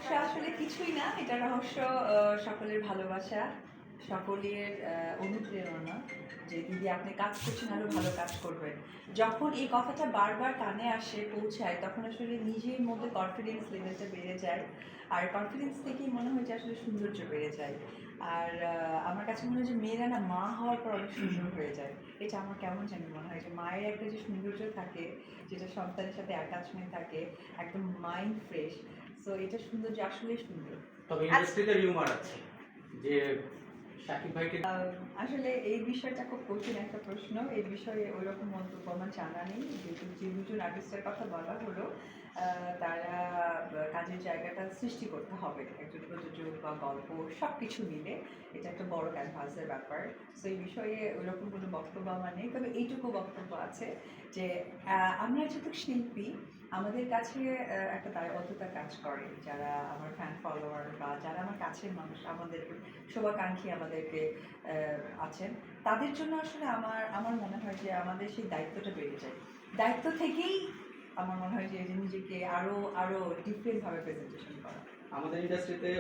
রহস্য আসলে কিছুই না, এটা রহস্য সকলের ভালোবাসা, সকলের অনুপ্রেরণা যে দিদি আপনি কাজ করছেন আরও ভালো কাজ করবেন। যখন এই কথাটা বারবার কানে আসে পৌঁছায় তখন আসলে নিজের মধ্যে কনফিডেন্স লেভেলটা বেড়ে যায়, আর কনফিডেন্স থেকেই মনে হয় যে আসলে সৌন্দর্য বেড়ে যায়। আর আমার কাছে মনে হয় যে মেয়েরা না মা হওয়ার পর অনেক সুন্দর হয়ে যায়। এটা আমার কেমন জানি মনে হয় যে মায়ের একটা যে সৌন্দর্য থাকে, যেটা সন্তানের সাথে অ্যাটাচমেন্ট থাকে, একদম মাইন্ড ফ্রেশ। সো এটা সৌন্দর্য আসলেই সুন্দর। তবে ইন্ডাস্ট্রিতে রিউমার আছে যে শাকিব ভাইকে আসলে এই বিষয়টা খুব কঠিন একটা প্রশ্ন। এই বিষয়ে ওইরকম মন্তব্য আমার জানা নেই। যেহেতু যে দুজন আর্টিস্টের কথা বলা হলো, তারা কাজের জায়গাটা সৃষ্টি করতে হবে, একজন প্রযোজক বা গল্প সব কিছু মিলে এটা একটা বড় ক্যানভাসের ব্যাপার। সো এই বিষয়ে ওইরকম কোনো বক্তব্য আমার নেই, তবে এইটুকু বক্তব্য আছে যে আমরা যেহেতু শিল্পী, আমাদের কাছে একটা দায়বদ্ধতা কাজ করে। যারা আমার ফ্যান ফলোয়ার বা যারা আমার কাছের মানুষ, আমাদের শুভাকাঙ্ক্ষী আমাদেরকে আছেন, তাদের জন্য আসলে আমার মনে হয় যে আমাদের সেই দায়িত্বটা বেড়ে যায়। দায়িত্ব থেকেই আমার মনে হয় যে নিজেকে আরও ডিফারেন্টভাবে প্রেজেন্টেশন করা। আমাদের ইন্ডাস্ট্রিতে